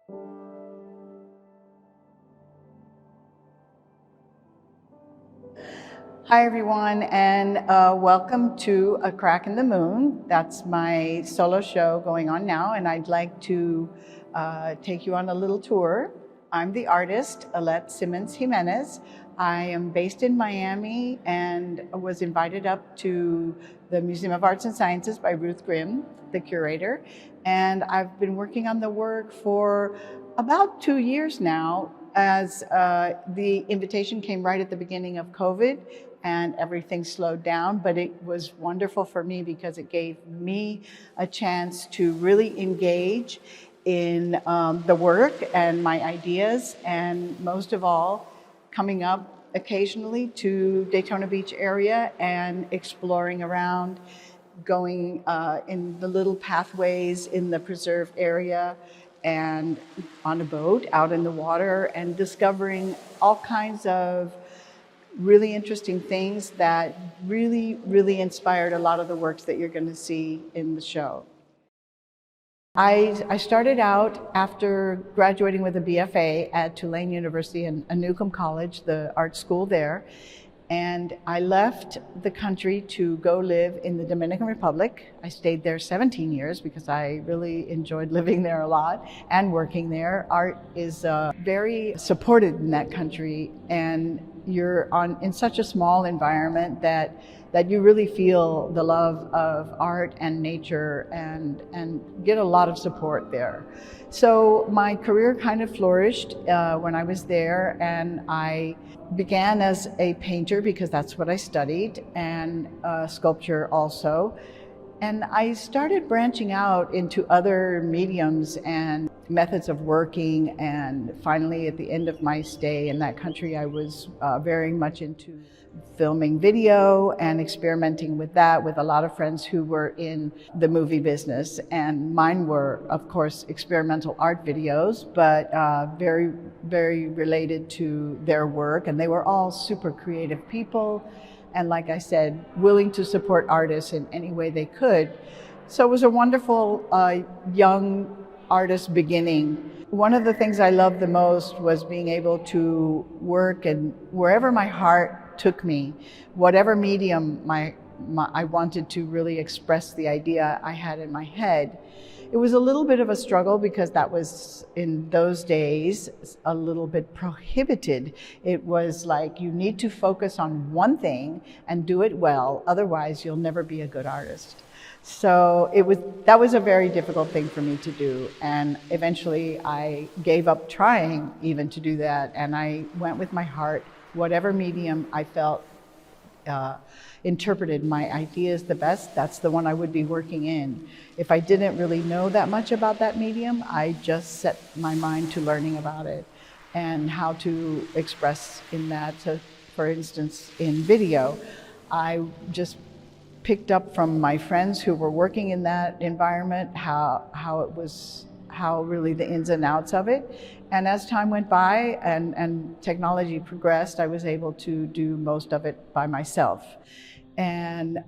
Hi everyone, and welcome to A Crack in the Moon. That's my solo show going on now, and I'd like to take you on a little tour. I'm the artist, Alette Simmons-Jiménez. I am based in Miami and was invited up to the Museum of Arts and Sciences by Ruth Grimm, the curator, and I've been working on the work for about 2 years now, as the invitation came right at the beginning of COVID and everything slowed down, but it was wonderful for me because it gave me a chance to really engage in the work and my ideas, and most of all, coming up occasionally to Daytona Beach area and exploring around, going in the little pathways in the preserve area and on a boat out in the water and discovering all kinds of really interesting things that really inspired a lot of the works that you're going to see in the show. I started out after graduating with a BFA at Tulane University and Newcomb College, the art school there, and I left the country to go live in the Dominican Republic. I stayed there 17 years because I really enjoyed living there a lot and working there. Art is very supported in that country, and you're in such a small environment that you really feel the love of art and nature and get a lot of support there. So my career kind of flourished when I was there, and I began as a painter because that's what I studied, and sculpture also. And I started branching out into other mediums and methods of working, and finally at the end of my stay in that country, I was very much into filming video and experimenting with that with a lot of friends who were in the movie business. And mine were, of course, experimental art videos, but very related to their work. And they were all super creative people. And like I said, willing to support artists in any way they could. So it was a wonderful young artist beginning. One of the things I loved the most was being able to work and wherever my heart took me, whatever medium I wanted to really express the idea I had in my head. It was a little bit of a struggle because that was, in those days, a little bit prohibited. It was like you need to focus on one thing and do it well, otherwise you'll never be a good artist. So that was a very difficult thing for me to do, and eventually I gave up trying even to do that, and I went with my heart. Whatever medium I felt interpreted my ideas the best, that's the one I would be working in. If I didn't really know that much about that medium, I just set my mind to learning about it and how to express in that. So, for instance, in video, I just picked up from my friends who were working in that environment how really the ins and outs of it. And as time went by and technology progressed, I was able to do most of it by myself. And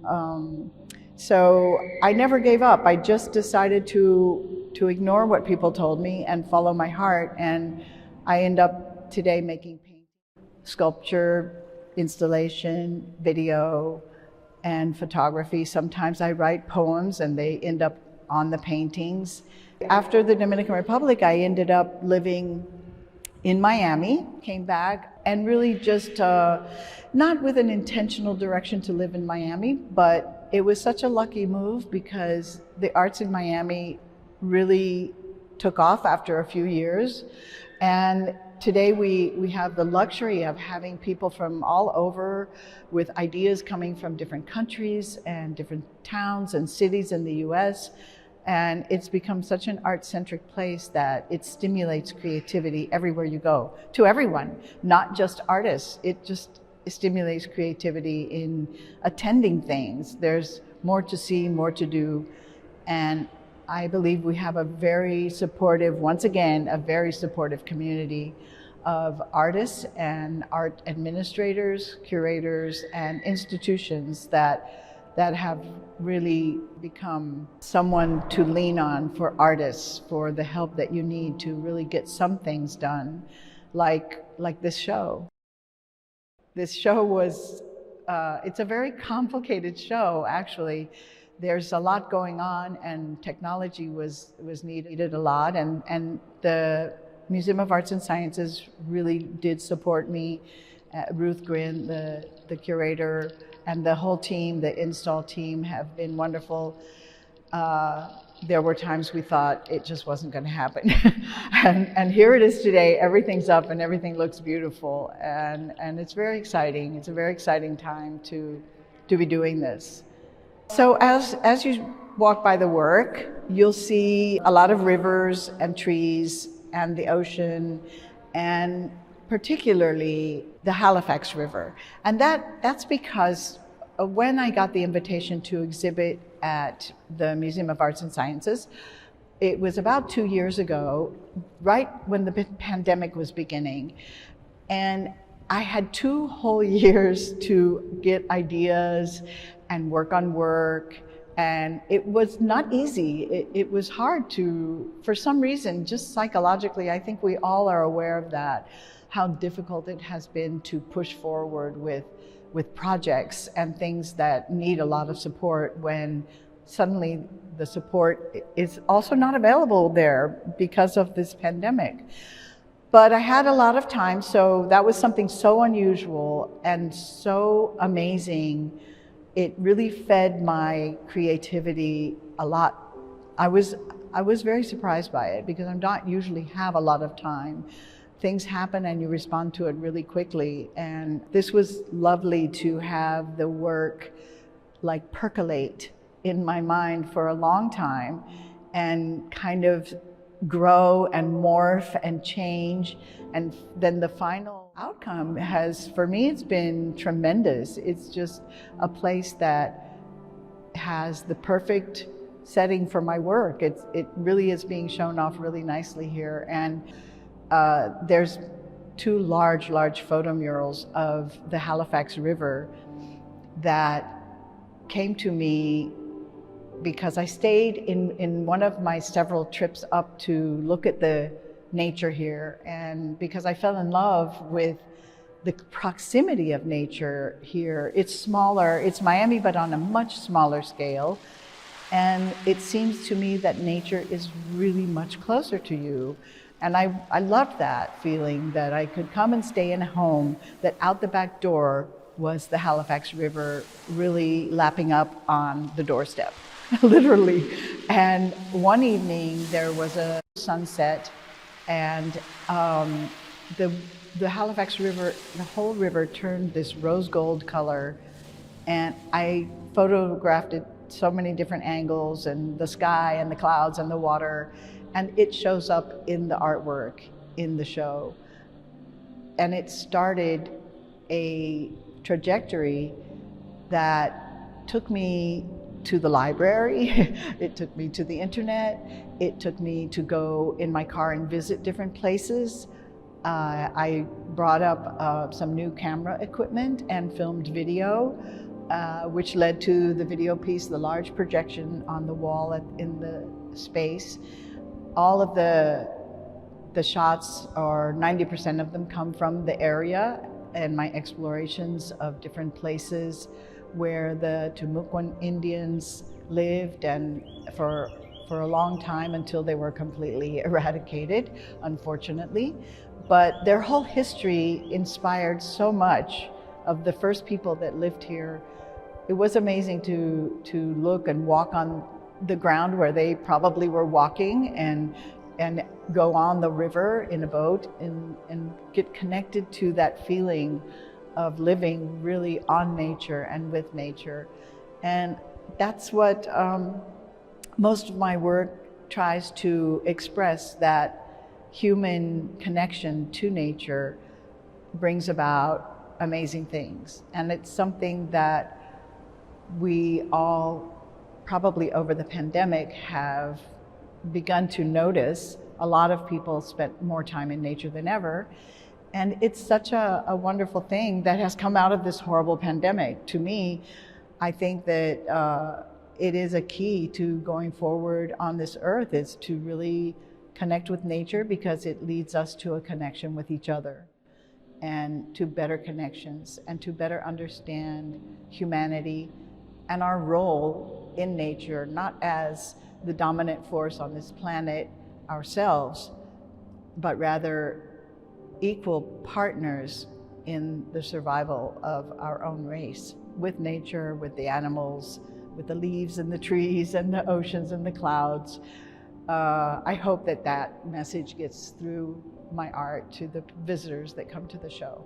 so I never gave up. I just decided to ignore what people told me and follow my heart. And I end up today making painting, sculpture, installation, video, and photography. Sometimes I write poems and they end up on the paintings. After the Dominican Republic, I ended up living in Miami, came back, and really just not with an intentional direction to live in Miami, but it was such a lucky move because the arts in Miami really took off after a few years. And today we have the luxury of having people from all over with ideas coming from different countries and different towns and cities in the US. And it's become such an art-centric place that it stimulates creativity everywhere you go, to everyone, not just artists. It just stimulates creativity in attending things. There's more to see, more to do. And I believe we have a very supportive, once again, a very supportive community of artists and art administrators, curators, and institutions that that have really become someone to lean on for artists, for the help that you need to really get some things done, like this show. This show was, it's a very complicated show, actually. There's a lot going on, and technology was needed a lot, and the Museum of Arts and Sciences really did support me. Ruth Grin, the curator, and the whole team, the install team, have been wonderful. There were times we thought it just wasn't going to happen. and here it is today. Everything's up and everything looks beautiful. And it's very exciting. It's a very exciting time to be doing this. So as you walk by the work, you'll see a lot of rivers and trees and the ocean, and particularly the Halifax River. And that's because when I got the invitation to exhibit at the Museum of Arts and Sciences, it was about 2 years ago, right when the pandemic was beginning. And I had 2 whole years to get ideas and work on work. And it was not easy. It was hard to, for some reason, just psychologically, I think we all are aware of that, how difficult it has been to push forward with projects and things that need a lot of support when suddenly the support is also not available there because of this pandemic. But I had a lot of time, so that was something so unusual and so amazing. It really fed my creativity a lot. I was very surprised by it because I don't usually have a lot of time. Things happen and you respond to it really quickly. And this was lovely to have the work like percolate in my mind for a long time and kind of grow and morph and change. And then the final outcome has, for me, it's been tremendous. It's just a place that has the perfect setting for my work. It really is being shown off really nicely here. And there's 2 large photo murals of the Halifax River that came to me because I stayed in one of my several trips up to look at the nature here, and because I fell in love with the proximity of nature here. It's smaller, it's Miami, but on a much smaller scale. And it seems to me that nature is really much closer to you. And I loved that feeling that I could come and stay in a home that out the back door was the Halifax River really lapping up on the doorstep, literally. And one evening there was a sunset, and the Halifax River, the whole river turned this rose gold color, and I photographed it so many different angles, and the sky and the clouds and the water, and it shows up in the artwork in the show. And it started a trajectory that took me to the library, it took me to the internet, it took me to go in my car and visit different places. I brought up some new camera equipment and filmed video, which led to the video piece, the large projection on the wall in the space. All of the shots, or 90% of them, come from the area and my explorations of different places where the Newcomb Indians lived, and for a long time until they were completely eradicated, unfortunately. But their whole history inspired so much of the first people that lived here. It was amazing to look and walk on the ground where they probably were walking, and go on the river in a boat and get connected to that feeling of living really on nature and with nature. And that's what most of my work tries to express, that human connection to nature brings about amazing things. And it's something that we all probably over the pandemic have begun to notice. A lot of people spent more time in nature than ever. And it's such a wonderful thing that has come out of this horrible pandemic. To me, I think that it is a key to going forward on this earth, is to really connect with nature, because it leads us to a connection with each other, and to better connections, and to better understand humanity and our role in nature, not as the dominant force on this planet ourselves, but rather equal partners in the survival of our own race, with nature, with the animals, with the leaves and the trees and the oceans and the clouds. I hope that that message gets through my art to the visitors that come to the show.